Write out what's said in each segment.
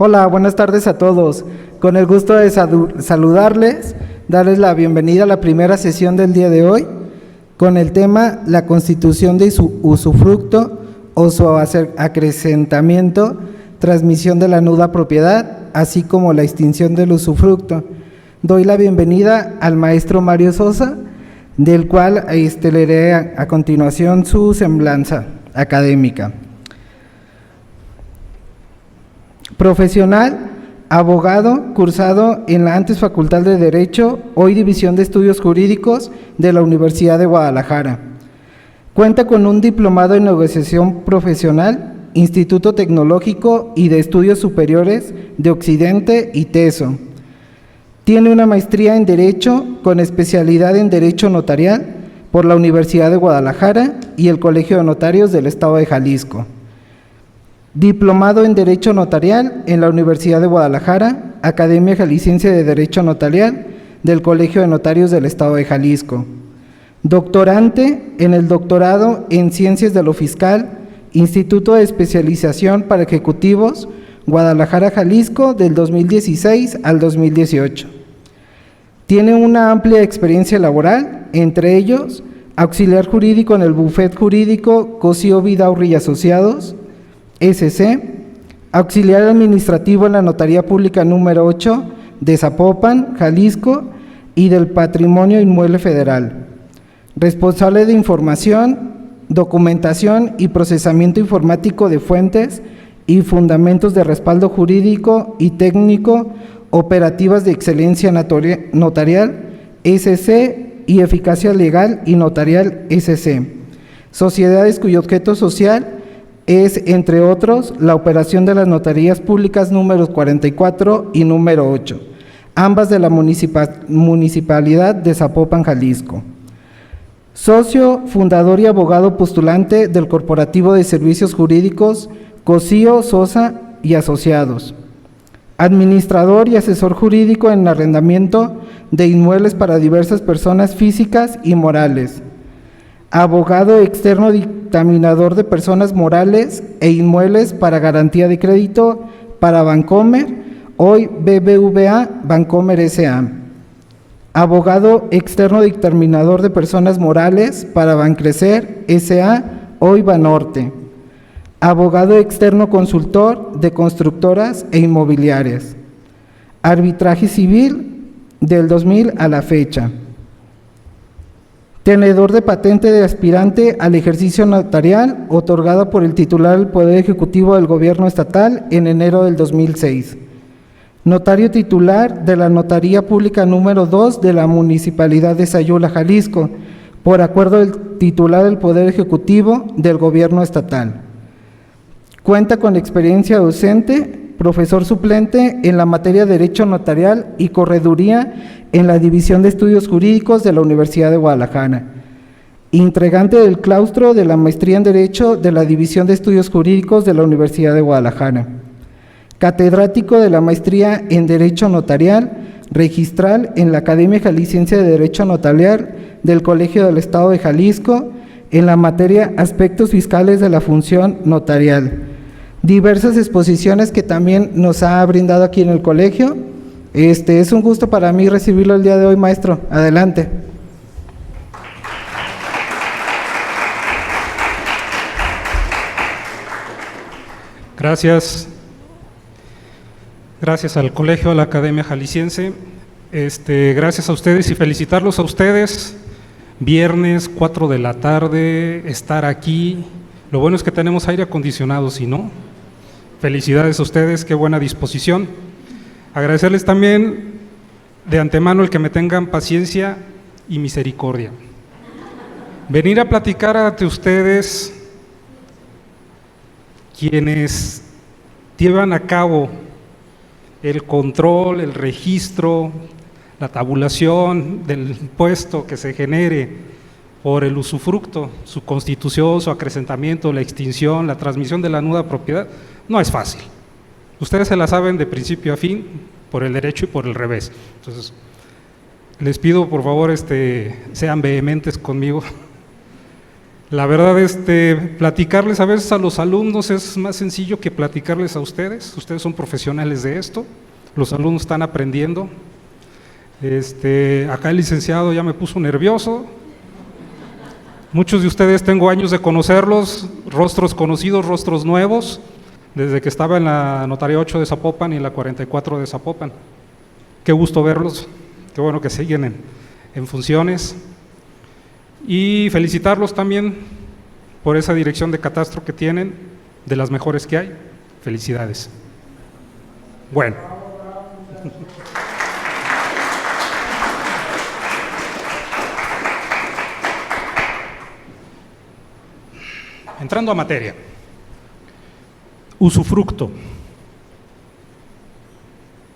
Hola, buenas tardes a todos. Con el gusto de saludarles, darles la bienvenida a la primera sesión del día de hoy, con el tema la constitución de su usufructo o su acrecentamiento, transmisión de la nuda propiedad, así como la extinción del usufructo. Doy la bienvenida al maestro Mario Sosa, del cual leeré a continuación su semblanza académica. Profesional, abogado, cursado en la antes Facultad de Derecho, hoy División de Estudios Jurídicos de la Universidad de Guadalajara. Cuenta con un diplomado en negociación profesional, Instituto Tecnológico y de Estudios Superiores de Occidente y TESO. Tiene una maestría en Derecho con especialidad en Derecho Notarial por la Universidad de Guadalajara y el Colegio de Notarios del Estado de Jalisco. Diplomado en Derecho Notarial en la Universidad de Guadalajara, Academia Jalisciense de Derecho Notarial del Colegio de Notarios del Estado de Jalisco. Doctorante en el Doctorado en Ciencias de lo Fiscal, Instituto de Especialización para Ejecutivos, Guadalajara, Jalisco, del 2016 al 2018. Tiene una amplia experiencia laboral, entre ellos, auxiliar jurídico en el bufet jurídico Cosío Vidaurri y Asociados, SC, auxiliar administrativo en la Notaría Pública número 8 de Zapopan, Jalisco, y del Patrimonio Inmueble Federal. Responsable de información, documentación y procesamiento informático de fuentes y fundamentos de respaldo jurídico y técnico, operativas de excelencia notarial, SC, y eficacia legal y notarial, SC. Sociedades cuyo objeto social es, entre otros, la operación de las notarías públicas números 44 y número 8, ambas de la Municipalidad de Zapopan, Jalisco. Socio, fundador y abogado postulante del Corporativo de Servicios Jurídicos Cosío, Sosa y Asociados. Administrador y asesor jurídico en arrendamiento de inmuebles para diversas personas físicas y morales. Abogado externo dictaminador de personas morales e inmuebles para garantía de crédito para Bancomer, hoy BBVA Bancomer S.A. Abogado externo dictaminador de personas morales para Bancrecer S.A., hoy Banorte. Abogado externo consultor de constructoras e inmobiliarias. Arbitraje civil del 2000 a la fecha. Tenedor de patente de aspirante al ejercicio notarial otorgada por el titular del Poder Ejecutivo del Gobierno Estatal en enero del 2006. Notario titular de la Notaría Pública número 2 de la Municipalidad de Sayula, Jalisco, por acuerdo del titular del Poder Ejecutivo del Gobierno Estatal. Cuenta con experiencia docente, profesor suplente en la materia de Derecho Notarial y Correduría en la División de Estudios Jurídicos de la Universidad de Guadalajara. Integrante del claustro de la Maestría en Derecho de la División de Estudios Jurídicos de la Universidad de Guadalajara. Catedrático de la Maestría en Derecho Notarial, registral en la Academia Jalisciense de Derecho Notarial del Colegio del Estado de Jalisco en la materia Aspectos Fiscales de la Función Notarial. Diversas exposiciones que también nos ha brindado aquí en el colegio. Es un gusto para mí recibirlo el día de hoy, maestro. Adelante. Gracias. Gracias al colegio, a la Academia Jalisciense. Gracias a ustedes y felicitarlos a ustedes. Viernes, 4 de la tarde, estar aquí. Lo bueno es que tenemos aire acondicionado, si no, felicidades a ustedes, qué buena disposición. Agradecerles también de antemano el que me tengan paciencia y misericordia. Venir a platicar ante ustedes quienes llevan a cabo el control, el registro, la tabulación del impuesto que se genere por el usufructo, su constitución, su acrecentamiento, la extinción, la transmisión de la nuda propiedad, no es fácil. Ustedes se la saben de principio a fin, por el derecho y por el revés. Entonces, les pido por favor sean vehementes conmigo La verdad, platicarles a veces a los alumnos es más sencillo que platicarles a ustedes. Ustedes son profesionales de esto, los alumnos están aprendiendo. Acá el licenciado ya me puso nervioso. Muchos de ustedes tengo años de conocerlos, rostros conocidos, rostros nuevos, desde que estaba en la Notaría 8 de Zapopan y en la 44 de Zapopan. Qué gusto verlos, qué bueno que siguen en funciones. Y felicitarlos también por esa dirección de catastro que tienen, de las mejores que hay. Felicidades. Bueno. Entrando a materia. Usufructo.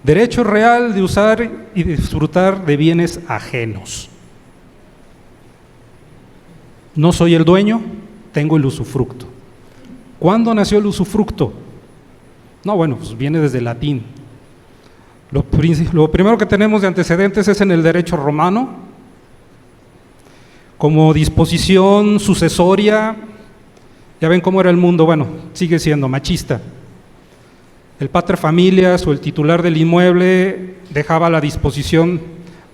Derecho real de usar y disfrutar de bienes ajenos. No soy el dueño, tengo el usufructo. ¿Cuándo nació el usufructo? No, bueno, pues viene desde el latín. Lo primero que tenemos de antecedentes es en el derecho romano, como disposición sucesoria. Ya ven cómo era el mundo, bueno, sigue siendo machista. El pater familias o el titular del inmueble dejaba la disposición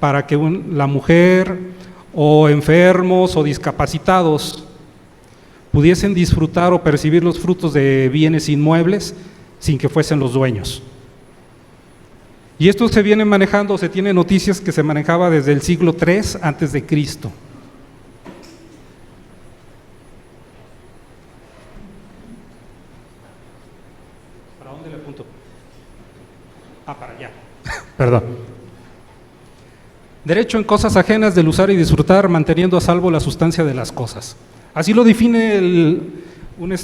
para que la mujer o enfermos o discapacitados pudiesen disfrutar o percibir los frutos de bienes inmuebles sin que fuesen los dueños. Y esto se viene manejando, se tiene noticias que se manejaba desde el siglo III antes de Cristo. ¿Para dónde le apunto? Para allá. Perdón. Derecho en cosas ajenas del usar y disfrutar, manteniendo a salvo la sustancia de las cosas. Así lo define un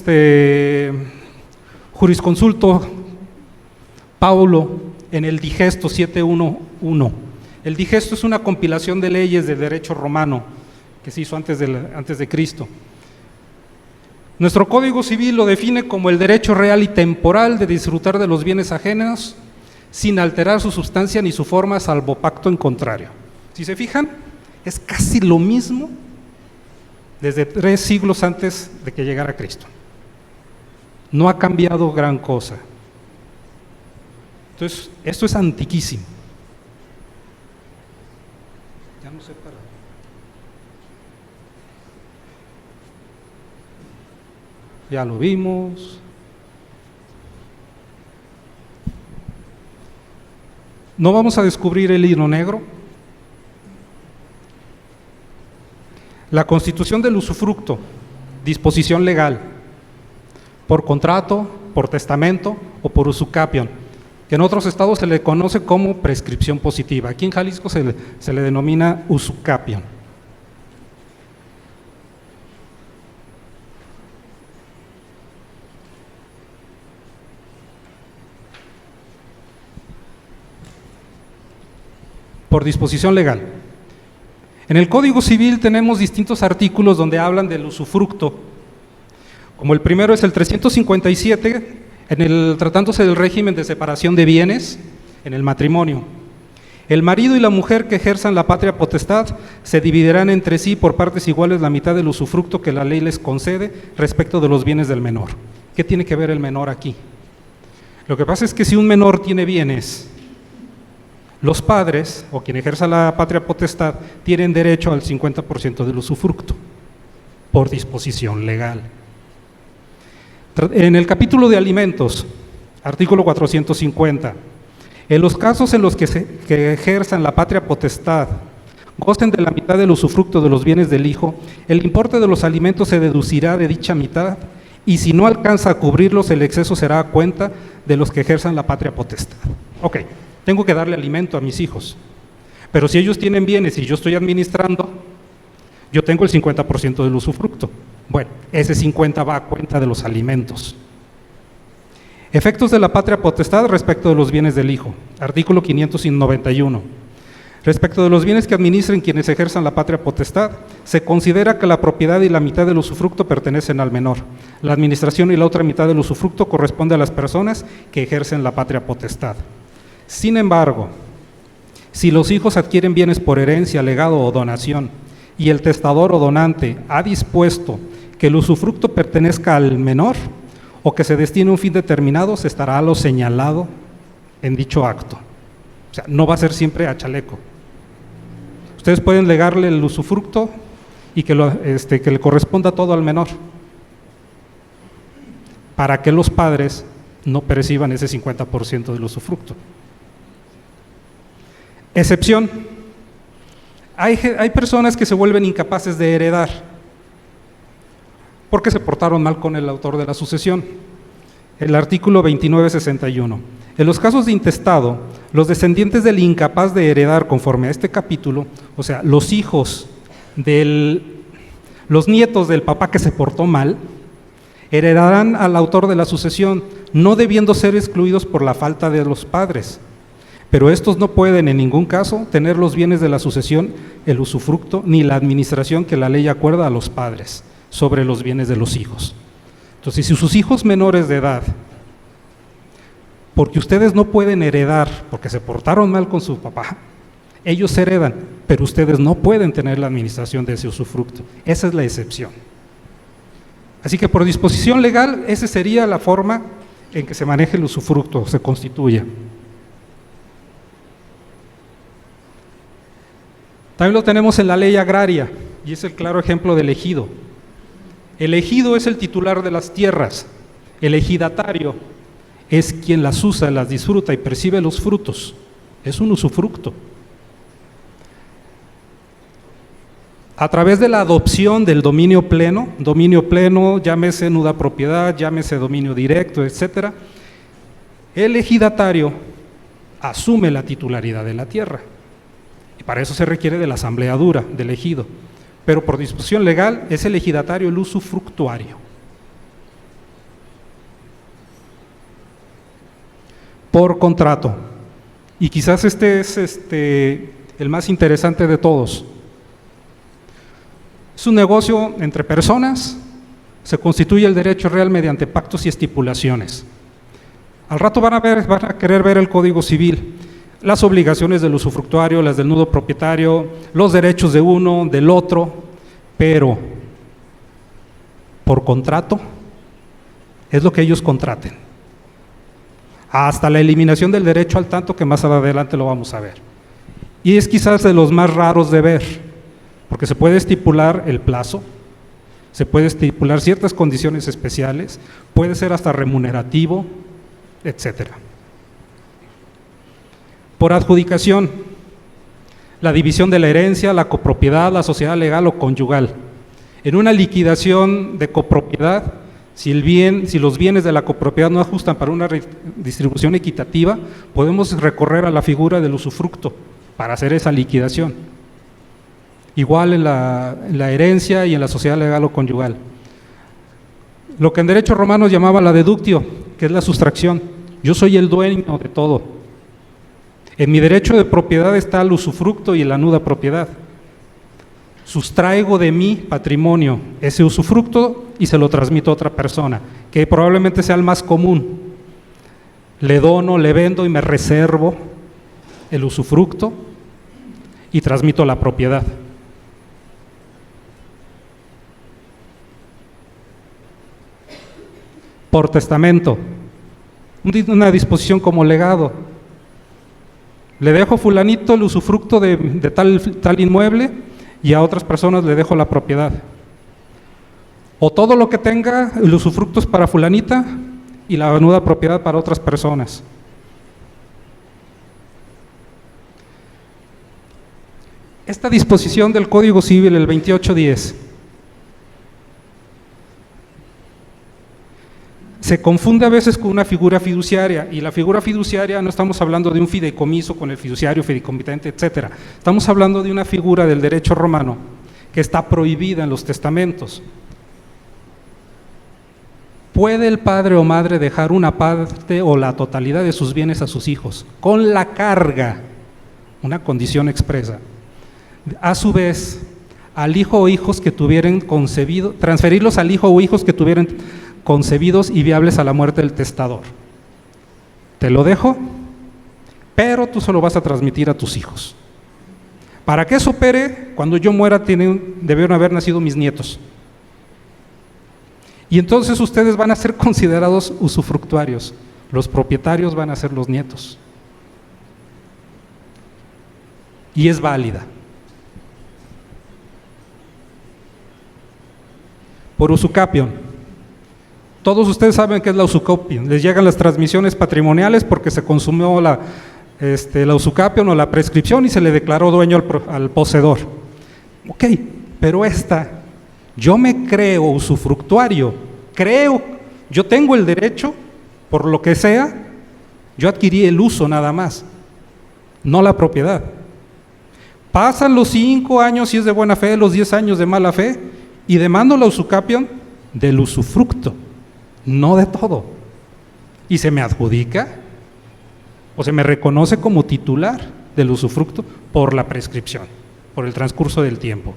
jurisconsulto Paulo en el Digesto 7.1.1. El Digesto es una compilación de leyes del derecho romano que se hizo antes de Cristo. Nuestro Código Civil lo define como el derecho real y temporal de disfrutar de los bienes ajenos sin alterar su sustancia ni su forma, salvo pacto en contrario. Si se fijan, es casi lo mismo desde 3 siglos antes de que llegara Cristo. No ha cambiado gran cosa. Entonces, esto es antiquísimo. Ya no sé para. Ya lo vimos. No vamos a descubrir el hilo negro. La constitución del usufructo, disposición legal, por contrato, por testamento o por usucapión, que en otros estados se le conoce como prescripción positiva. Aquí en Jalisco se le denomina usucapión. Por disposición legal. En el Código Civil tenemos distintos artículos donde hablan del usufructo, como el primero es el 357, tratándose del régimen de separación de bienes en el matrimonio. El marido y la mujer que ejerzan la patria potestad se dividirán entre sí por partes iguales la mitad del usufructo que la ley les concede respecto de los bienes del menor. ¿Qué tiene que ver el menor aquí? Lo que pasa es que si un menor tiene bienes, los padres, o quien ejerza la patria potestad, tienen derecho al 50% del usufructo, por disposición legal. En el capítulo de alimentos, artículo 450, en los casos en los que ejerzan la patria potestad, gocen de la mitad del usufructo de los bienes del hijo, el importe de los alimentos se deducirá de dicha mitad, y si no alcanza a cubrirlos, el exceso será a cuenta de los que ejerzan la patria potestad. Ok. Tengo que darle alimento a mis hijos, pero si ellos tienen bienes y yo estoy administrando, yo tengo el 50% del usufructo. Bueno, ese 50 va a cuenta de los alimentos. Efectos de la patria potestad respecto de los bienes del hijo. Artículo 591. Respecto de los bienes que administren quienes ejerzan la patria potestad, se considera que la propiedad y la mitad del usufructo pertenecen al menor. La administración y la otra mitad del usufructo corresponde a las personas que ejercen la patria potestad. Sin embargo, si los hijos adquieren bienes por herencia, legado o donación, y el testador o donante ha dispuesto que el usufructo pertenezca al menor o que se destine a un fin determinado, se estará a lo señalado en dicho acto. O sea, no va a ser siempre a chaleco. Ustedes pueden legarle el usufructo y que le corresponda todo al menor, para que los padres no perciban ese 50% del usufructo. Excepción. Hay personas que se vuelven incapaces de heredar porque se portaron mal con el autor de la sucesión. El artículo 2961. En los casos de intestado, los descendientes del incapaz de heredar conforme a este capítulo, o sea, los nietos del papá que se portó mal, heredarán al autor de la sucesión, no debiendo ser excluidos por la falta de los padres. Pero estos no pueden en ningún caso tener los bienes de la sucesión, el usufructo, ni la administración que la ley acuerda a los padres sobre los bienes de los hijos. Entonces, si sus hijos menores de edad, porque ustedes no pueden heredar, porque se portaron mal con su papá, ellos heredan, pero ustedes no pueden tener la administración de ese usufructo. Esa es la excepción. Así que por disposición legal, esa sería la forma en que se maneje el usufructo, se constituya. También lo tenemos en la ley agraria, y es el claro ejemplo del ejido. El ejido es el titular de las tierras, el ejidatario es quien las usa, las disfruta y percibe los frutos, es un usufructo. A través de la adopción del dominio pleno, llámese nuda propiedad, llámese dominio directo, etcétera, el ejidatario asume la titularidad de la tierra. Y para eso se requiere de la asambleadura del ejido. Pero por disposición legal es el ejidatario el usufructuario. Por contrato. Y quizás este es el más interesante de todos. Es un negocio entre personas, se constituye el derecho real mediante pactos y estipulaciones. Al rato van a querer ver el Código Civil, las obligaciones del usufructuario, las del nudo propietario, los derechos de uno, del otro, pero por contrato es lo que ellos contraten. Hasta la eliminación del derecho al tanto, que más adelante lo vamos a ver. Y es quizás de los más raros de ver, porque se puede estipular el plazo, se puede estipular ciertas condiciones especiales, puede ser hasta remunerativo, etcétera. Por adjudicación, la división de la herencia, la copropiedad, la sociedad legal o conyugal. En una liquidación de copropiedad, si los bienes de la copropiedad no ajustan para una distribución equitativa, podemos recorrer a la figura del usufructo para hacer esa liquidación. Igual en la herencia y en la sociedad legal o conyugal. Lo que en derecho romano llamaba la deductio, que es la sustracción. Yo soy el dueño de todo. En mi derecho de propiedad está el usufructo y la nuda propiedad. Sustraigo de mi patrimonio ese usufructo y se lo transmito a otra persona, que probablemente sea el más común. Le dono, le vendo y me reservo el usufructo y transmito la propiedad. Por testamento, una disposición como legado. Le dejo a fulanito el usufructo de tal inmueble y a otras personas le dejo la propiedad. O todo lo que tenga, el usufructo es para fulanita y la nuda propiedad para otras personas. Esta disposición del Código Civil, el 2810, se confunde a veces con una figura fiduciaria, y la figura fiduciaria no estamos hablando de un fideicomiso con el fiduciario, fideicomitente, etcétera. Estamos hablando de una figura del derecho romano que está prohibida en los testamentos. ¿Puede el padre o madre dejar una parte o la totalidad de sus bienes a sus hijos con la carga, una condición expresa, a su vez al hijo o hijos que tuvieran concebido, transferirlos al hijo o hijos que tuvieran concebidos y viables a la muerte del testador? Te lo dejo, pero tú se lo vas a transmitir a tus hijos. Para que eso opere, cuando yo muera debieron haber nacido mis nietos. Y entonces ustedes van a ser considerados usufructuarios. Los propietarios van a ser los nietos. Y es válida. Por usucapión. Todos ustedes saben qué es la usucapión. Les llegan las transmisiones patrimoniales porque se consumió la usucapión o la prescripción y se le declaró dueño al poseedor. Ok, pero yo me creo usufructuario, yo tengo el derecho, por lo que sea, yo adquirí el uso nada más, no la propiedad. Pasan los 5 años si es de buena fe, los 10 años de mala fe, y demando la usucapión del usufructo, no de todo. Y se me adjudica, o se me reconoce como titular del usufructo por la prescripción, por el transcurso del tiempo.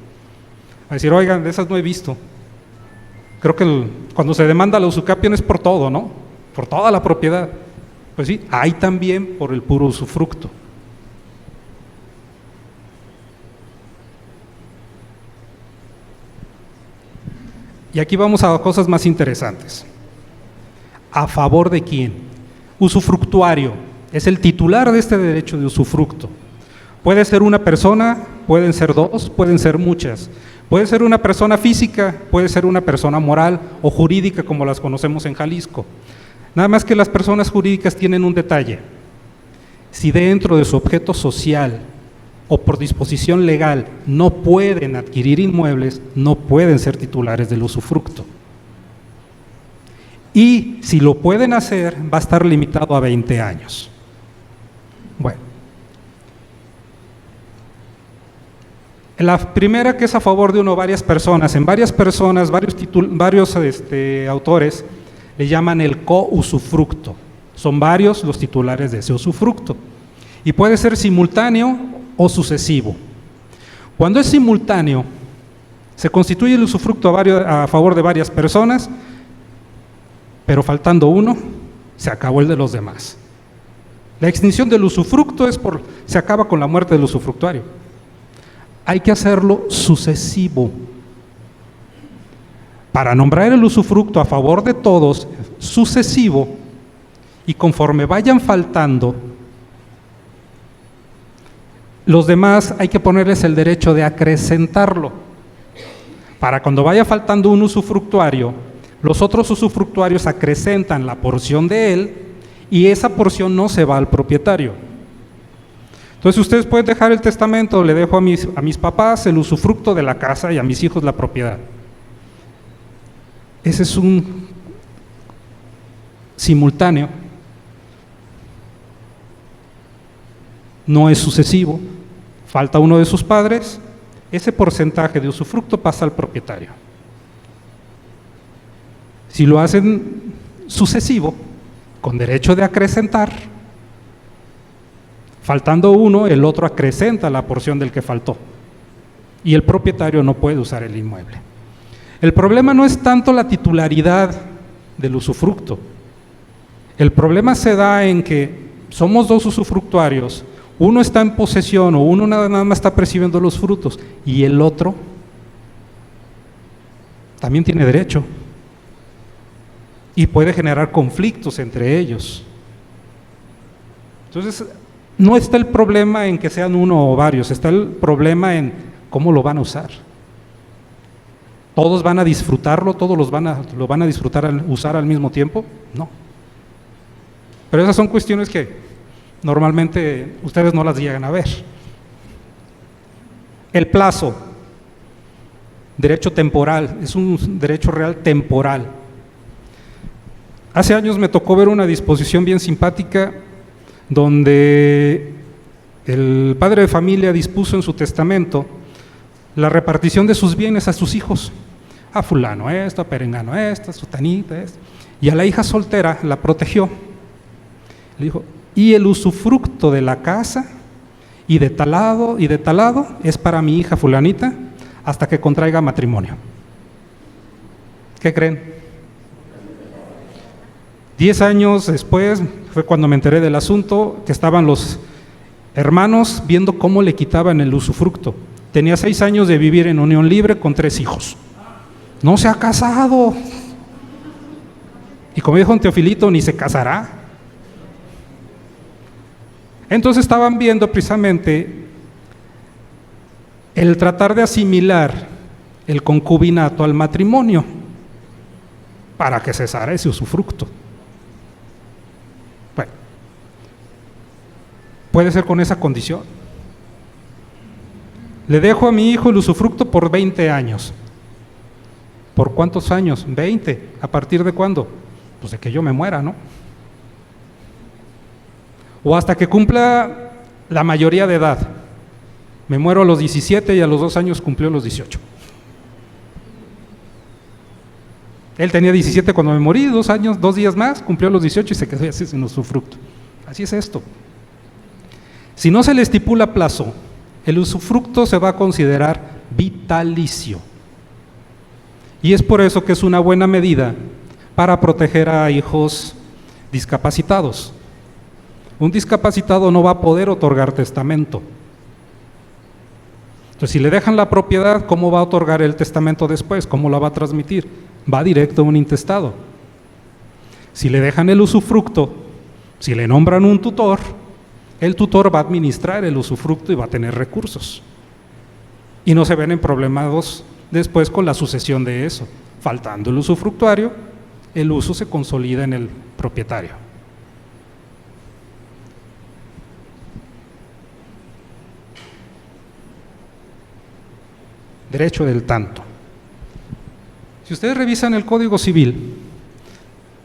A decir, oigan, de esas no he visto. Creo que cuando se demanda la usucapión es por todo, ¿no? Por toda la propiedad. Pues sí, hay también por el puro usufructo. Y aquí vamos a cosas más interesantes. ¿A favor de quién? Usufructuario es el titular de este derecho de usufructo. Puede ser una persona, pueden ser dos, pueden ser muchas. Puede ser una persona física, puede ser una persona moral o jurídica como las conocemos en Jalisco. Nada más que las personas jurídicas tienen un detalle. Si dentro de su objeto social o por disposición legal no pueden adquirir inmuebles, no pueden ser titulares del usufructo. Y si lo pueden hacer, va a estar limitado a 20 años. Bueno. La primera, que es a favor de uno o varias personas. En varias personas, varios autores le llaman el cousufructo. Son varios los titulares de ese usufructo. Y puede ser simultáneo o sucesivo. Cuando es simultáneo, se constituye el usufructo a favor de varias personas, pero faltando uno, se acabó el de los demás. La extinción del usufructo se acaba con la muerte del usufructuario. Hay que hacerlo sucesivo. Para nombrar el usufructo a favor de todos, sucesivo, y conforme vayan faltando, los demás hay que ponerles el derecho de acrecentarlo. Para cuando vaya faltando un usufructuario, los otros usufructuarios acrecentan la porción de él y esa porción no se va al propietario. Entonces ustedes pueden dejar el testamento, le dejo a mis papás el usufructo de la casa y a mis hijos la propiedad. Ese es un simultáneo, no es sucesivo, falta uno de sus padres, ese porcentaje de usufructo pasa al propietario. Si lo hacen sucesivo, con derecho de acrecentar, faltando uno, el otro acrecenta la porción del que faltó y el propietario no puede usar el inmueble. El problema no es tanto la titularidad del usufructo. El problema se da en que somos dos usufructuarios, uno está en posesión o uno nada más está percibiendo los frutos y el otro también tiene derecho y puede generar conflictos entre ellos. Entonces, no está el problema en que sean uno o varios, está el problema en cómo lo van a usar. ¿Todos van a disfrutarlo? ¿Todos lo van a disfrutar usar al mismo tiempo? No. Pero esas son cuestiones que normalmente ustedes no las llegan a ver. El plazo, derecho temporal, es un derecho real temporal. Hace años me tocó ver una disposición bien simpática donde el padre de familia dispuso en su testamento la repartición de sus bienes a sus hijos, a fulano esto, a perengano esto, a sutanita esto, y a la hija soltera la protegió. Le dijo, y el usufructo de la casa y de tal lado es para mi hija fulanita hasta que contraiga matrimonio. ¿Qué creen? 10 años después fue cuando me enteré del asunto, que estaban los hermanos viendo cómo le quitaban el usufructo. Tenía 6 años de vivir en unión libre con 3 hijos. No se ha casado. Y como dijo un Teofilito, ni se casará. Entonces estaban viendo precisamente el tratar de asimilar el concubinato al matrimonio para que cesara ese usufructo. Bueno, puede ser con esa condición. Le dejo a mi hijo el usufructo por 20 años. ¿Por cuántos años? 20. ¿A partir de cuándo? Pues de que yo me muera, ¿no? O hasta que cumpla la mayoría de edad. Me muero a los 17 y a los 2 años cumplió los 18. Él tenía 17 cuando me morí, 2 años, 2 días más, cumplió los 18 y se quedó así sin usufructo. Así es esto. Si no se le estipula plazo, el usufructo se va a considerar vitalicio. Y es por eso que es una buena medida para proteger a hijos discapacitados. Un discapacitado no va a poder otorgar testamento. Entonces, si le dejan la propiedad, ¿cómo va a otorgar el testamento después? ¿Cómo la va a transmitir? Va directo a un intestado. Si le dejan el usufructo, si le nombran un tutor, el tutor va a administrar el usufructo y va a tener recursos. Y no se ven problemados después con la sucesión de eso. Faltando el usufructuario, el uso se consolida en el propietario. Derecho del tanto. Si ustedes revisan el Código Civil,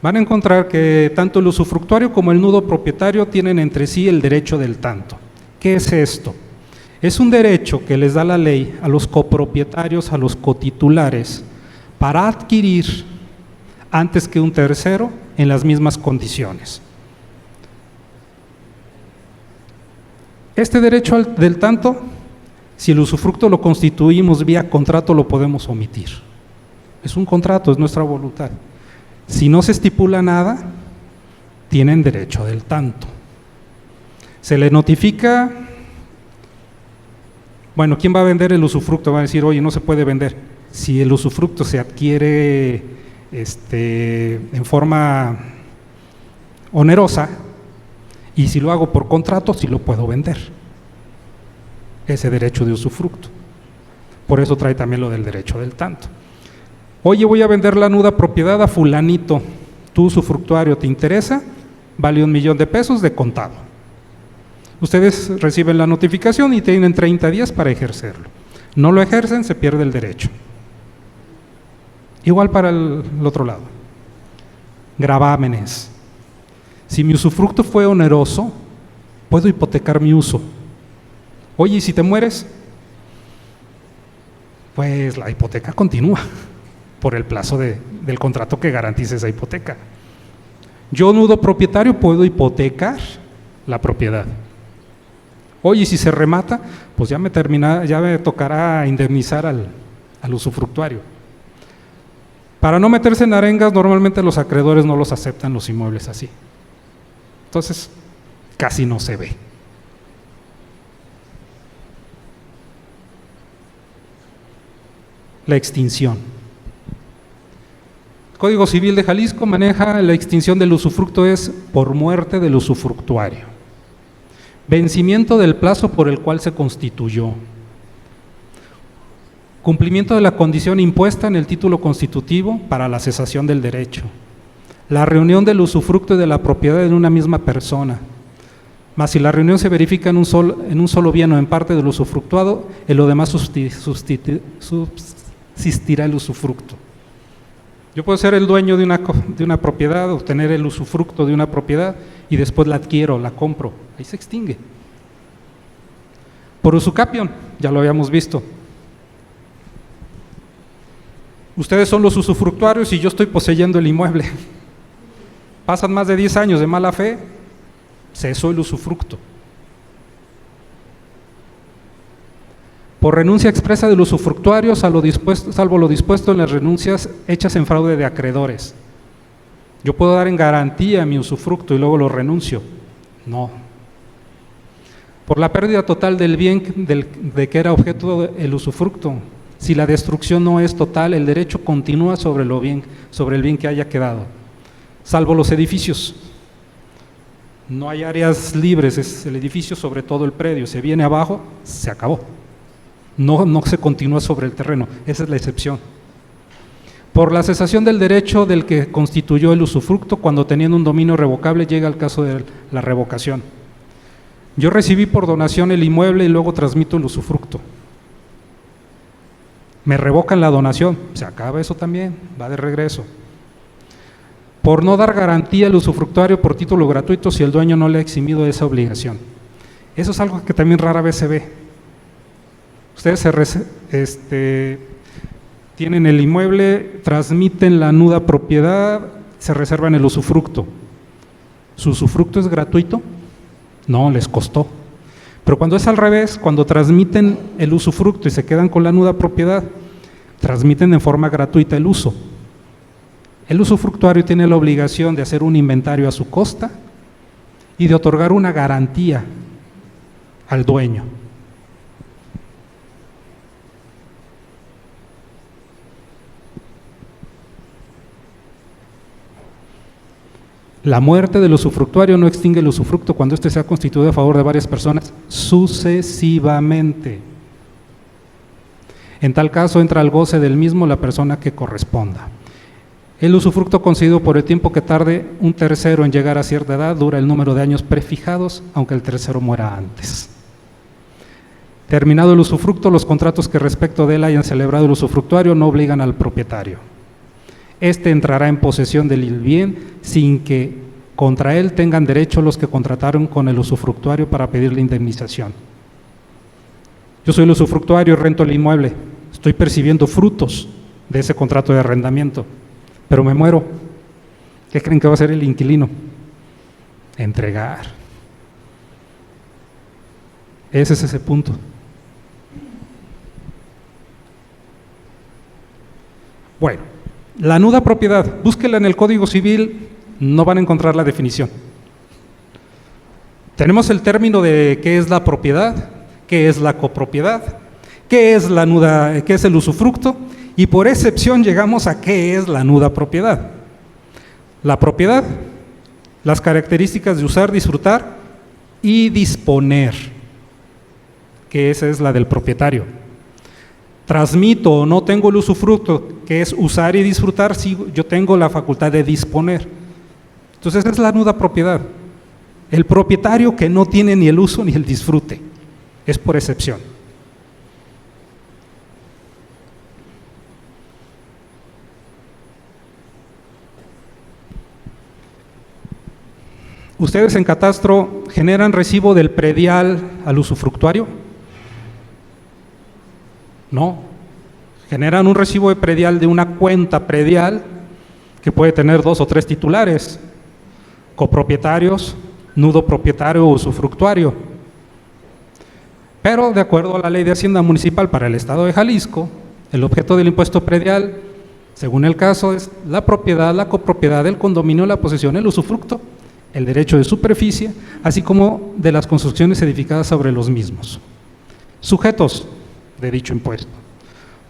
van a encontrar que tanto el usufructuario como el nudo propietario tienen entre sí el derecho del tanto. ¿Qué es esto? Es un derecho que les da la ley a los copropietarios, a los cotitulares, para adquirir antes que un tercero en las mismas condiciones. Este derecho del tanto, si el usufructo lo constituimos vía contrato, lo podemos omitir. Es un contrato, es nuestra voluntad. Si no se estipula nada, tienen derecho del tanto. Se le notifica, bueno, ¿quién va a vender el usufructo? Va a decir, oye, no se puede vender. Si el usufructo se adquiere en forma onerosa, y si lo hago por contrato, sí lo puedo vender. Ese derecho de usufructo. Por eso trae también lo del derecho del tanto. Oye, voy a vender la nuda propiedad a fulanito, tu usufructuario, ¿te interesa? Vale $1,000,000 de contado. Ustedes reciben la notificación y tienen 30 días para ejercerlo. No lo ejercen, se pierde el derecho. Igual para el otro lado. Gravámenes. Si mi usufructo fue oneroso, puedo hipotecar mi uso. Oye, ¿y si te mueres? Pues la hipoteca continúa por el plazo del contrato que garantice esa hipoteca. Yo, nudo propietario, puedo hipotecar la propiedad. Oye, ¿y si se remata? Pues ya me tocará indemnizar al usufructuario. Para no meterse en arengas, normalmente los acreedores no los aceptan los inmuebles así. Entonces, casi no se ve. La extinción. El Código Civil de Jalisco maneja la extinción del usufructo es por muerte del usufructuario. Vencimiento del plazo por el cual se constituyó. Cumplimiento de la condición impuesta en el título constitutivo para la cesación del derecho. La reunión del usufructo y de la propiedad en una misma persona. Mas si la reunión se verifica en un solo bien o en parte del usufructuado, en lo demás subsistirá el usufructo. Yo puedo ser el dueño de una propiedad, obtener el usufructo de una propiedad y después la adquiero, la compro. Ahí se extingue. Por usucapión, ya lo habíamos visto. Ustedes son los usufructuarios y yo estoy poseyendo el inmueble. Pasan más de 10 años de mala fe, cesó el usufructo. Por renuncia expresa del usufructuario, salvo lo dispuesto en las renuncias hechas en fraude de acreedores. Yo puedo dar en garantía mi usufructo y luego lo renuncio. No. Por la pérdida total del bien de que era objeto el usufructo. Si la destrucción no es total, el derecho continúa sobre el bien que haya quedado. salvo los edificios. No hay áreas libres, es el edificio sobre todo el predio, se viene abajo, se acabó. No se continúa sobre el terreno, esa es la excepción. Por la cesación del derecho del que constituyó el usufructo, cuando teniendo un dominio revocable llega el caso de la revocación. Yo recibí por donación el inmueble y luego transmito el usufructo. Me revocan la donación, se acaba eso también, va de regreso. Por no dar garantía al usufructuario por título gratuito si el dueño no le ha eximido de esa obligación. Eso es algo que también rara vez se ve. Ustedes tienen el inmueble, transmiten la nuda propiedad, se reservan el usufructo. ¿Su usufructo es gratuito? No, les costó. Pero cuando es al revés, cuando transmiten el usufructo y se quedan con la nuda propiedad, transmiten en forma gratuita el uso. El usufructuario tiene la obligación de hacer un inventario a su costa y de otorgar una garantía al dueño. La muerte del usufructuario no extingue el usufructo cuando éste sea constituido a favor de varias personas sucesivamente. En tal caso entra al goce del mismo la persona que corresponda. El usufructo concedido por el tiempo que tarde un tercero en llegar a cierta edad dura el número de años prefijados, aunque el tercero muera antes. Terminado el usufructo, los contratos que respecto de él hayan celebrado el usufructuario no obligan al propietario. Este entrará en posesión del bien sin que contra él tengan derecho los que contrataron con el usufructuario para pedirle indemnización. Yo soy el usufructuario y rento el inmueble. Estoy percibiendo frutos de ese contrato de arrendamiento, pero me muero. ¿Qué creen que va a hacer el inquilino? Entregar. Ese es ese punto. Bueno. La nuda propiedad, búsquela en el Código Civil, no van a encontrar la definición. Tenemos el término de qué es la propiedad, qué es la copropiedad, qué es la nuda, qué es el usufructo, y por excepción llegamos a qué es la nuda propiedad. La propiedad, las características de usar, disfrutar y disponer, que esa es la del propietario. Transmito o no tengo el usufructo, que es usar y disfrutar, si yo tengo la facultad de disponer. Entonces esa es la nuda propiedad. El propietario que no tiene ni el uso ni el disfrute, es por excepción. ¿Ustedes en catastro generan recibo del predial al usufructuario? No, generan un recibo de predial de una cuenta predial que puede tener 2 o 3 titulares, copropietarios, nudo propietario o usufructuario. Pero de acuerdo a la Ley de Hacienda Municipal para el Estado de Jalisco, el objeto del impuesto predial, según el caso, es la propiedad, la copropiedad, el condominio, la posesión, el usufructo, el derecho de superficie, así como de las construcciones edificadas sobre los mismos. Sujetos de dicho impuesto: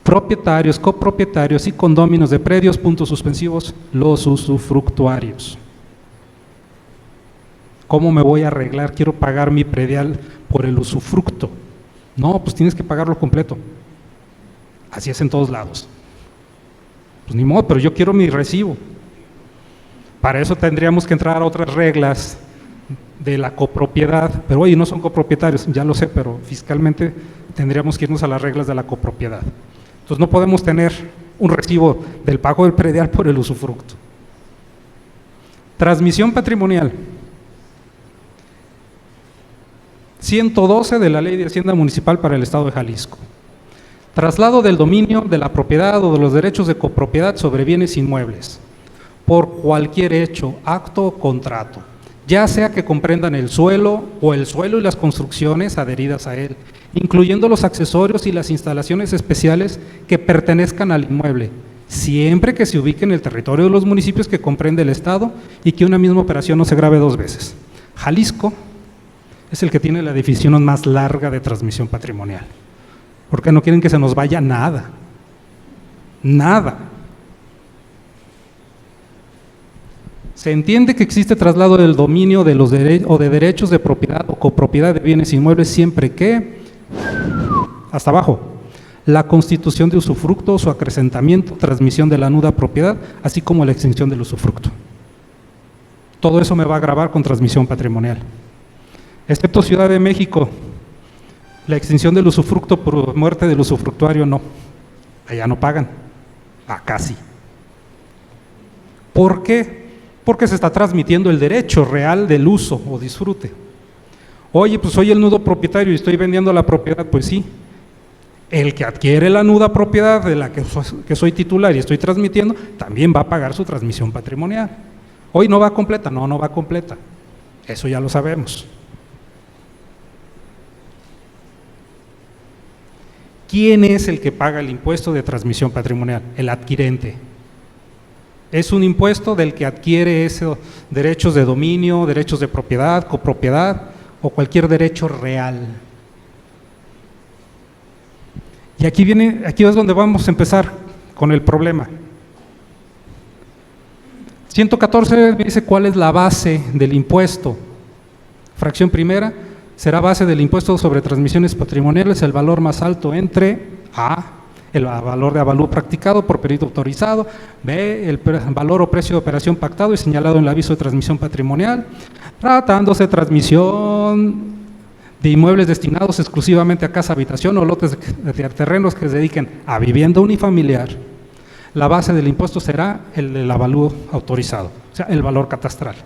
propietarios, copropietarios y condóminos de predios, puntos suspensivos, los usufructuarios. ¿Cómo me voy a arreglar? Quiero pagar mi predial por el usufructo. No, pues tienes que pagarlo completo. Así es en todos lados. Pues ni modo, pero yo quiero mi recibo. Para eso tendríamos que entrar a otras reglas de la copropiedad, pero oye, no son copropietarios, ya lo sé, pero fiscalmente tendríamos que irnos a las reglas de la copropiedad. Entonces no podemos tener un recibo del pago del predial por el usufructo. Transmisión patrimonial. 112 de la Ley de Hacienda Municipal para el Estado de Jalisco. Traslado del dominio, de la propiedad o de los derechos de copropiedad sobre bienes inmuebles, por cualquier hecho, acto o contrato, ya sea que comprendan el suelo o el suelo y las construcciones adheridas a él, incluyendo los accesorios y las instalaciones especiales que pertenezcan al inmueble, siempre que se ubique en el territorio de los municipios que comprende el Estado y que una misma operación no se grave 2 veces. Jalisco es el que tiene la definición más larga de transmisión patrimonial, porque no quieren que se nos vaya nada, nada. Se entiende que existe traslado del dominio de los o de derechos de propiedad o copropiedad de bienes inmuebles siempre que, hasta abajo, la constitución de usufructo, su acrecentamiento, transmisión de la nuda propiedad, así como la extinción del usufructo. Todo eso me va a gravar con transmisión patrimonial. Excepto Ciudad de México, la extinción del usufructo por muerte del usufructuario no. Allá no pagan, acá sí. ¿Por qué? Porque se está transmitiendo el derecho real del uso o disfrute. Oye, pues soy el nudo propietario y estoy vendiendo la propiedad, pues sí. El que adquiere la nuda propiedad de la que soy titular y estoy transmitiendo, también va a pagar su transmisión patrimonial. Hoy no va completa, no va completa. Eso ya lo sabemos. ¿Quién es el que paga el impuesto de transmisión patrimonial? El adquirente. Es un impuesto del que adquiere esos derechos de dominio, derechos de propiedad, copropiedad o cualquier derecho real. Y aquí es donde vamos a empezar con el problema. 114 dice cuál es la base del impuesto. Fracción primera, será base del impuesto sobre transmisiones patrimoniales el valor más alto entre A, el valor de avalúo practicado por perito autorizado, B, el valor o precio de operación pactado y señalado en el aviso de transmisión patrimonial, tratándose de transmisión de inmuebles destinados exclusivamente a casa, habitación o lotes de terrenos que se dediquen a vivienda unifamiliar. La base del impuesto será el del avalúo autorizado, o sea, el valor catastral.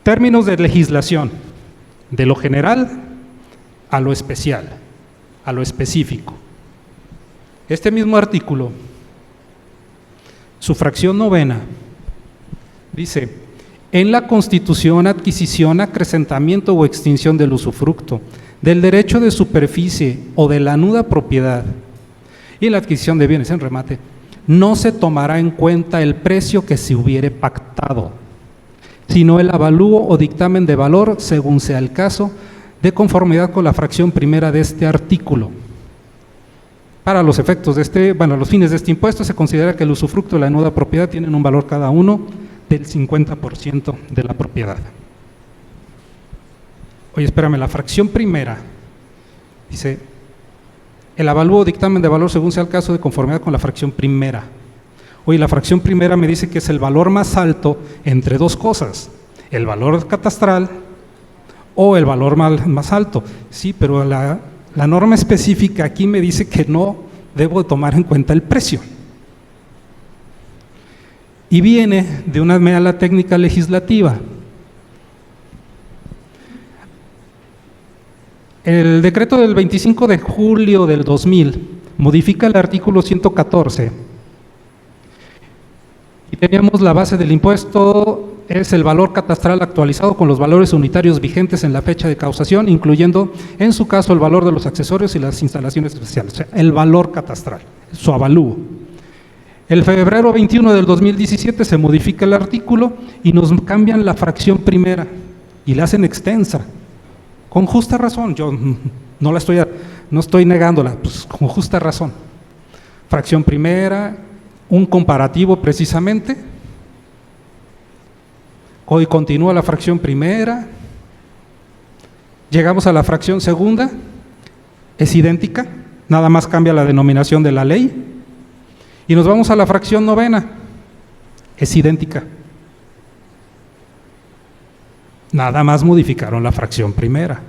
Términos de legislación, de lo general a lo especial, a lo específico. Este mismo artículo, su fracción novena, dice: en la constitución, adquisición, acrecentamiento o extinción del usufructo, del derecho de superficie o de la nuda propiedad y la adquisición de bienes en remate, no se tomará en cuenta el precio que se hubiere pactado, sino el avalúo o dictamen de valor, según sea el caso, de conformidad con la fracción primera de este artículo. Para los efectos de los fines de este impuesto, se considera que el usufructo y la nuda propiedad tienen un valor cada uno del 50% de la propiedad. Oye, espérame, la fracción primera dice: el avalúo o dictamen de valor según sea el caso de conformidad con la fracción primera. Oye, la fracción primera me dice que es el valor más alto entre dos cosas: el valor catastral o el valor más alto. Sí, pero la norma específica aquí me dice que no debo de tomar en cuenta el precio. Y viene de una mala técnica legislativa. El decreto del 25 de julio del 2000 modifica el artículo 114 y teníamos la base del impuesto, es el valor catastral actualizado con los valores unitarios vigentes en la fecha de causación, incluyendo en su caso el valor de los accesorios y las instalaciones especiales, o sea, el valor catastral, su avalúo. El febrero 21 del 2017 se modifica el artículo y nos cambian la fracción primera y la hacen extensa, con justa razón. Yo no estoy negándola, pues con justa razón. Fracción primera, un comparativo precisamente. Hoy continúa la fracción primera, llegamos a la fracción segunda, es idéntica, nada más cambia la denominación de la ley. Y nos vamos a la fracción novena, es idéntica. Nada más modificaron la fracción primera.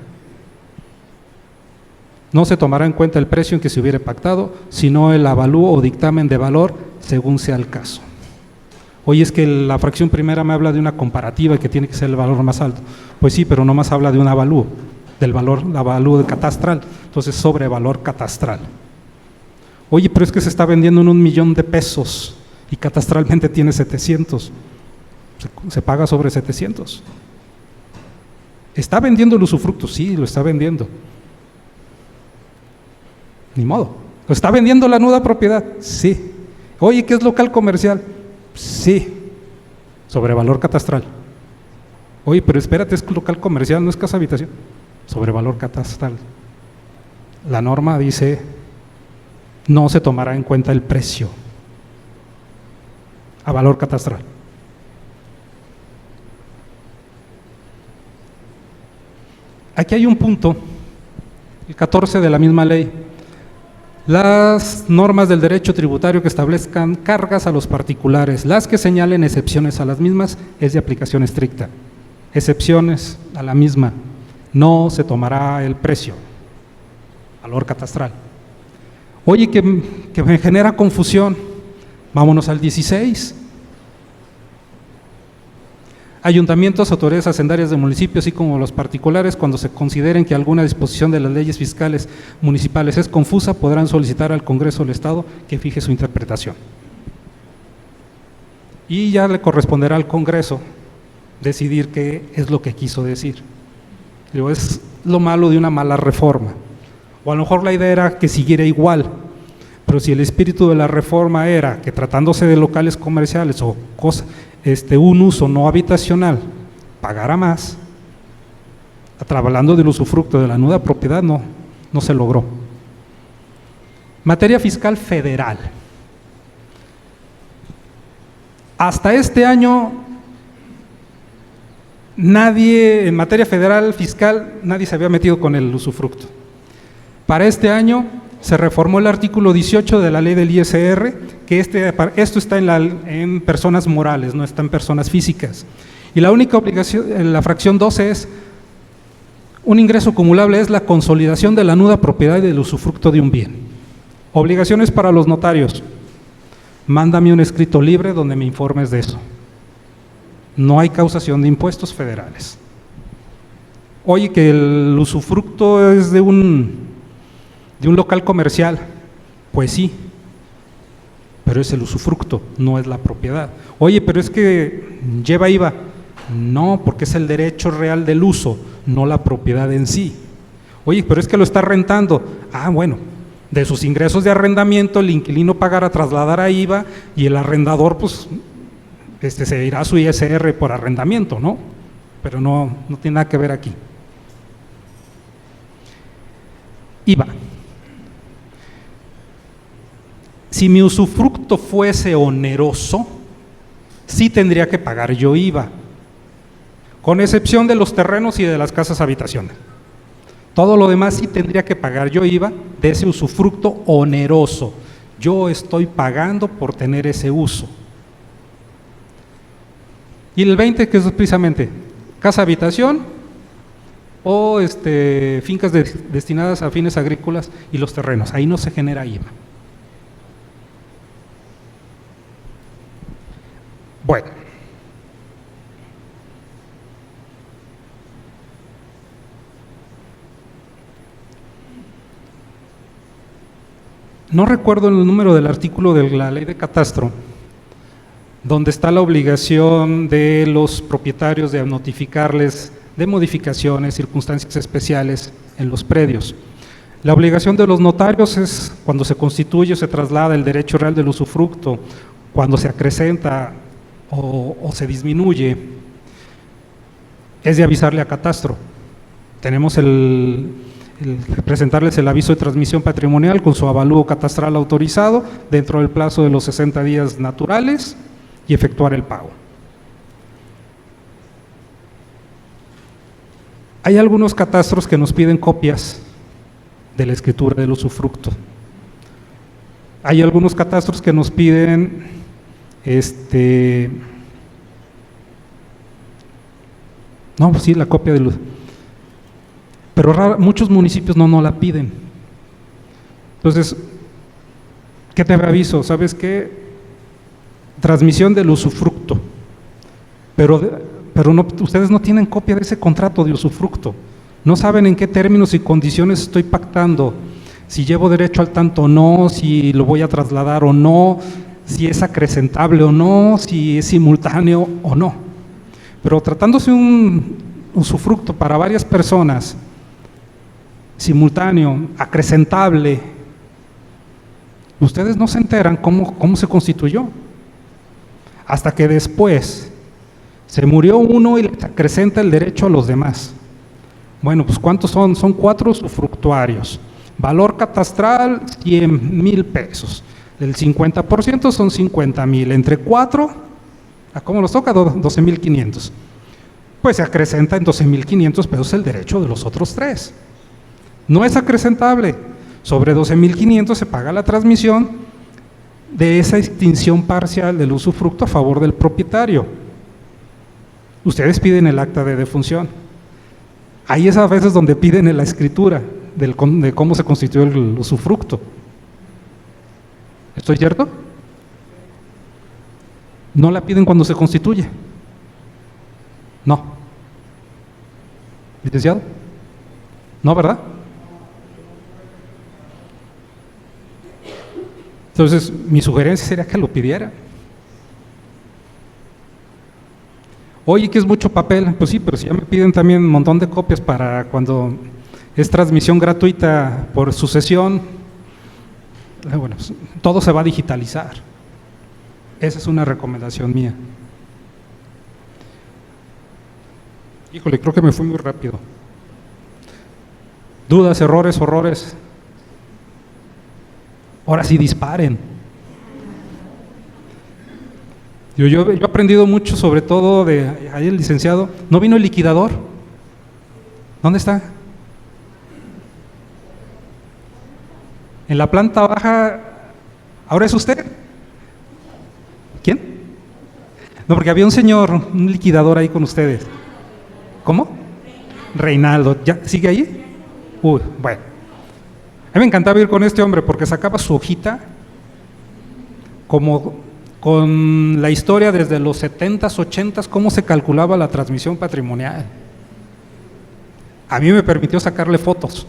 No se tomará en cuenta el precio en que se hubiera pactado, sino el avalúo o dictamen de valor según sea el caso. Oye, es que la fracción primera me habla de una comparativa que tiene que ser el valor más alto. Pues sí, pero nomás habla de un avalúo, del avalúo catastral, entonces sobre valor catastral. Oye, pero es que se está vendiendo en $1,000,000 y catastralmente tiene 700. Se paga sobre 700. ¿Está vendiendo el usufructo? Sí, lo está vendiendo. Ni modo. ¿Lo está vendiendo la nuda propiedad? Sí. Oye, ¿qué es local comercial? Sí. Sobre valor catastral. Oye, pero espérate, es local comercial, no es casa habitación. Sobre valor catastral. La norma dice: no se tomará en cuenta el precio a valor catastral. Aquí hay un punto, el 14 de la misma ley. Las normas del derecho tributario que establezcan cargas a los particulares, las que señalen excepciones a las mismas, es de aplicación estricta. Excepciones a la misma, no se tomará el precio, valor catastral. Oye, que me genera confusión, vámonos al 16. Ayuntamientos, autoridades hacendarias de municipios, así como los particulares, cuando se consideren que alguna disposición de las leyes fiscales municipales es confusa, podrán solicitar al Congreso del Estado que fije su interpretación. Y ya le corresponderá al Congreso decidir qué es lo que quiso decir. Digo, es lo malo de una mala reforma. O a lo mejor la idea era que siguiera igual, pero si el espíritu de la reforma era que tratándose de locales comerciales o cosas, un uso no habitacional pagara más, hablando del usufructo de la nuda propiedad, no se logró. Materia fiscal federal. Hasta este año, nadie, en materia federal fiscal, nadie se había metido con el usufructo. Para este año se reformó el artículo 18 de la ley del ISR, que esto está en personas morales, no está en personas físicas. Y la única obligación, en la fracción 12 es, un ingreso acumulable es la consolidación de la nuda propiedad y del usufructo de un bien. Obligaciones para los notarios, mándame un escrito libre donde me informes de eso. No hay causación de impuestos federales. Oye, que el usufructo es de un local comercial, pues sí, pero es el usufructo, no es la propiedad. Oye, pero es que lleva IVA. No, porque es el derecho real del uso, no la propiedad en sí. Oye, pero es que lo está rentando. Ah, bueno, de sus ingresos de arrendamiento el inquilino pagará trasladar a IVA y el arrendador pues se irá a su ISR por arrendamiento, ¿no? Pero no tiene nada que ver aquí. IVA. Si mi usufructo fuese oneroso, sí tendría que pagar yo IVA, con excepción de los terrenos y de las casas habitaciones. Todo lo demás sí tendría que pagar yo IVA de ese usufructo oneroso. Yo estoy pagando por tener ese uso. Y el 20, que es precisamente casa habitación o fincas destinadas a fines agrícolas y los terrenos, ahí no se genera IVA. Bueno, no recuerdo el número del artículo de la ley de catastro, donde está la obligación de los propietarios de notificarles de modificaciones, circunstancias especiales en los predios. La obligación de los notarios es cuando se constituye o se traslada el derecho real del usufructo, cuando se acrecenta o se disminuye, es de avisarle a catastro. Tenemos el presentarles el aviso de transmisión patrimonial con su avalúo catastral autorizado dentro del plazo de los 60 días naturales y efectuar el pago. Hay algunos catastros que nos piden copias de la escritura del usufructo. Hay algunos catastros que nos piden no, pues sí, la copia de luz. Pero muchos municipios no la piden. Entonces, ¿qué te aviso? ¿Sabes qué? Transmisión del usufructo. Pero no, ustedes no tienen copia de ese contrato de usufructo. No saben en qué términos y condiciones estoy pactando, si llevo derecho al tanto o no, si lo voy a trasladar o no, si es acrecentable o no, si es simultáneo o no. Pero tratándose un usufructo para varias personas, simultáneo, acrecentable, ustedes no se enteran cómo se constituyó, hasta que después se murió uno y le acrecenta el derecho a los demás. Bueno, pues ¿cuántos son? Son 4 usufructuarios, valor catastral 100,000 pesos, el 50% son 50,000, entre 4, ¿a cómo los toca? 12,500. pues se acrecenta en 12.500 pesos el derecho de los otros 3. No es acrecentable. Sobre 12.500 se paga la transmisión de esa extinción parcial del usufructo a favor del propietario. Ustedes piden el acta de defunción. Ahí es a veces donde piden la escritura de cómo se constituyó el usufructo. ¿Estoy cierto? No la piden cuando se constituye. No. ¿Licenciado? No, ¿verdad? Entonces, mi sugerencia sería que lo pidiera. Oye, que es mucho papel. Pues sí, pero si ya me piden también un montón de copias para cuando es transmisión gratuita por sucesión, bueno, pues, todo se va a digitalizar. Esa es una recomendación mía. Híjole, creo que me fui muy rápido. Dudas, errores, horrores. Ahora sí disparen. Yo he aprendido mucho, sobre todo de ahí el licenciado. ¿No vino el liquidador? ¿Dónde está? En la planta baja. ¿Ahora es usted? ¿Quién? No, porque había un señor, un liquidador ahí con ustedes. ¿Cómo? Reinaldo. ¿Ya sigue ahí? Uy, bueno. A mí me encantaba ir con este hombre porque sacaba su hojita como con la historia desde los 70s, 80s, cómo se calculaba la transmisión patrimonial. A mí me permitió sacarle fotos.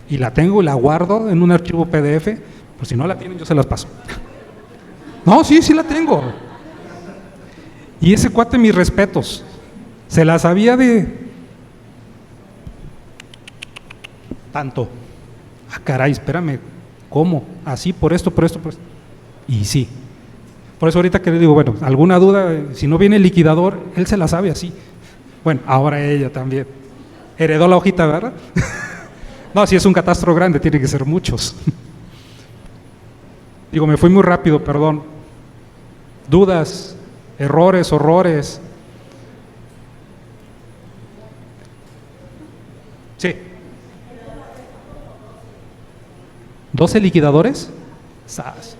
Y la tengo y la guardo en un archivo PDF, por si no la tienen yo se las paso. No, sí la tengo. Y ese cuate, mis respetos, se la sabía de tanto. Ah, caray, espérame, ¿cómo? Así, por esto. Y sí. Por eso ahorita que le digo, bueno, alguna duda, si no viene el liquidador, él se la sabe así. Bueno, ahora ella también. Heredó la hojita, ¿verdad? No, si es un catastro grande, tiene que ser muchos. Digo, me fui muy rápido, perdón. Dudas, errores, horrores. Sí. ¿12 liquidadores? ¡Sas!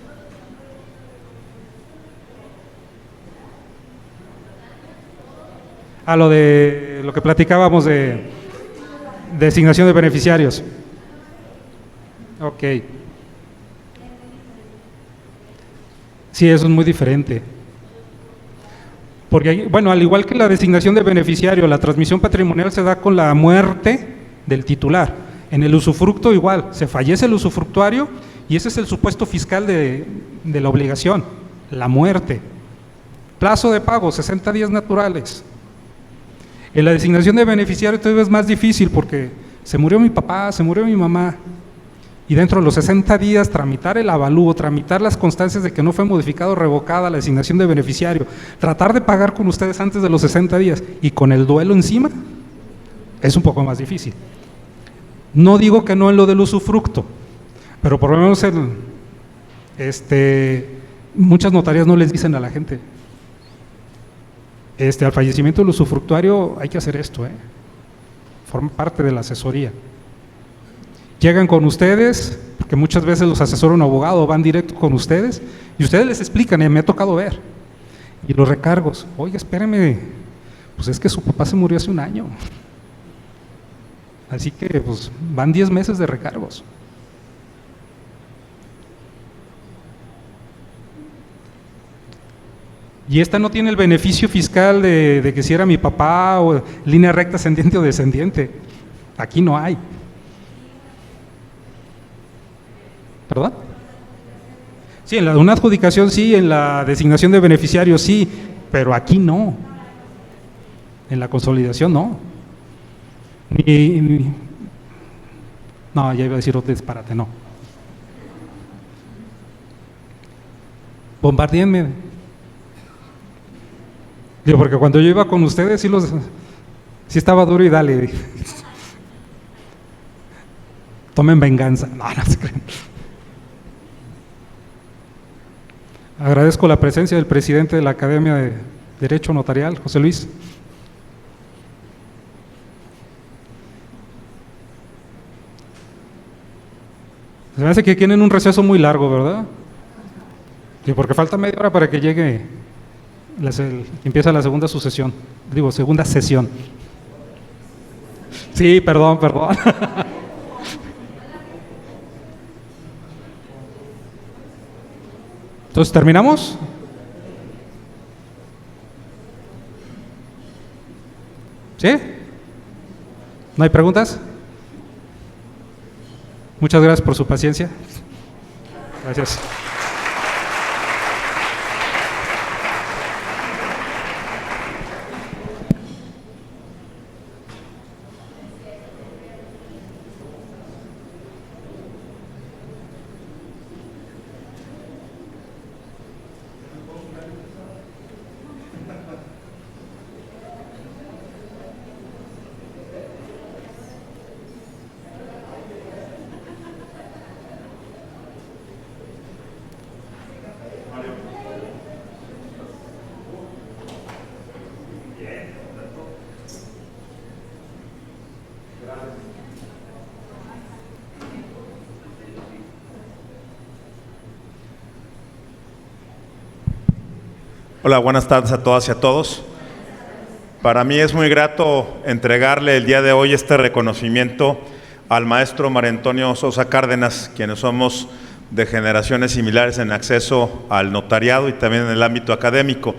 A lo que platicábamos de designación de beneficiarios. Ok. Sí, eso es muy diferente. Porque, bueno, al igual que la designación de beneficiario, la transmisión patrimonial se da con la muerte del titular. En el usufructo igual, se fallece el usufructuario y ese es el supuesto fiscal de la obligación, la muerte. Plazo de pago, 60 días naturales. En la designación de beneficiario todavía es más difícil porque se murió mi papá, se murió mi mamá y dentro de los 60 días tramitar el avalúo, tramitar las constancias de que no fue modificado o revocada la designación de beneficiario, tratar de pagar con ustedes antes de los 60 días y con el duelo encima, es un poco más difícil. No digo que no en lo del usufructo, pero por lo menos muchas notarías no les dicen a la gente, al fallecimiento del usufructuario hay que hacer esto, forma parte de la asesoría. Llegan con ustedes, porque muchas veces los asesora un abogado, van directo con ustedes, y ustedes les explican, me ha tocado ver, y los recargos, oiga, espéreme, pues es que su papá se murió hace un año. Así que pues van 10 meses de recargos. Y esta no tiene el beneficio fiscal de que si era mi papá o línea recta ascendiente o descendiente. Aquí no hay. ¿Perdón? Sí, en una adjudicación sí, en la designación de beneficiarios sí, pero aquí no. En la consolidación no. No, ya iba a decir otro disparate, no. Bombardeenme. Digo, porque cuando yo iba con ustedes sí estaba duro y dale. Tomen venganza. No se creen. Agradezco la presencia del presidente de la Academia Derecho Notarial, José Luis. Se me hace que tienen un receso muy largo, ¿verdad? Sí, porque falta media hora para que llegue, empieza la segunda segunda sesión. Sí, perdón. Entonces, ¿terminamos? ¿Sí? ¿No hay preguntas? Muchas gracias por su paciencia. Gracias. Hola, buenas tardes a todas y a todos. Para mí es muy grato entregarle el día de hoy este reconocimiento al maestro Mario Antonio Sosa Cárdenas, quienes somos de generaciones similares en acceso al notariado y también en el ámbito académico.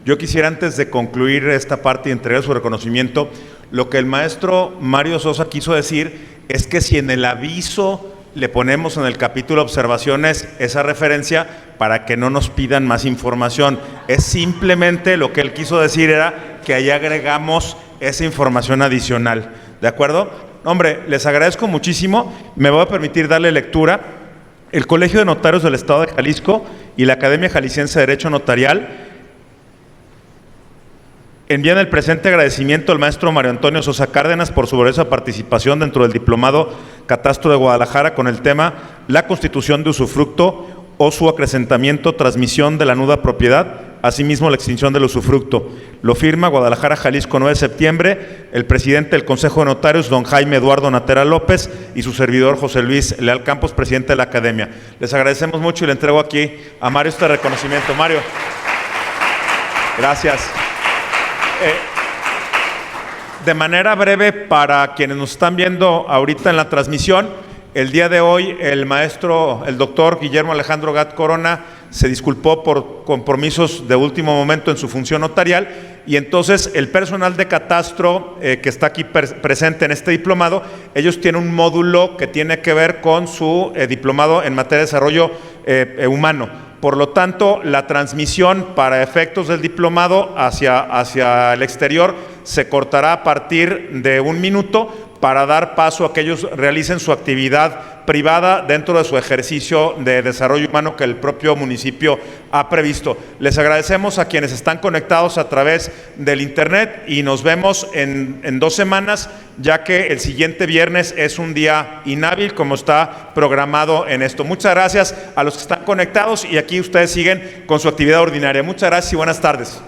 Yo quisiera, antes de concluir esta parte y entregar su reconocimiento, lo que el maestro Mario Sosa quiso decir es que si en el aviso le ponemos en el capítulo observaciones esa referencia para que no nos pidan más información. Es simplemente lo que él quiso decir era que ahí agregamos esa información adicional. ¿De acuerdo? Hombre, les agradezco muchísimo. Me voy a permitir darle lectura. El Colegio de Notarios del Estado de Jalisco y la Academia Jalisciense de Derecho Notarial envían el presente agradecimiento al maestro Mario Antonio Sosa Cárdenas por su valiosa participación dentro del Diplomado Catastro de Guadalajara con el tema La constitución de usufructo o su acrecentamiento, transmisión de la nuda propiedad, asimismo la extinción del usufructo. Lo firma Guadalajara, Jalisco, 9 de septiembre, el presidente del Consejo de Notarios, don Jaime Eduardo Natera López, y su servidor José Luis Leal Campos, presidente de la Academia. Les agradecemos mucho y le entrego aquí a Mario este reconocimiento. Mario, gracias. De manera breve, para quienes nos están viendo ahorita en la transmisión, el día de hoy el doctor Guillermo Alejandro Gat Corona se disculpó por compromisos de último momento en su función notarial y entonces el personal de catastro que está aquí presente en este diplomado, ellos tienen un módulo que tiene que ver con su diplomado en materia de desarrollo humano. Por lo tanto, la transmisión para efectos del diplomado hacia el exterior se cortará a partir de 1 minuto para dar paso a que ellos realicen su actividad privada dentro de su ejercicio de desarrollo humano que el propio municipio ha previsto. Les agradecemos a quienes están conectados a través del internet y nos vemos en 2 semanas, ya que el siguiente viernes es un día inhábil como está programado en esto. Muchas gracias a los que están conectados y aquí ustedes siguen con su actividad ordinaria. Muchas gracias y buenas tardes.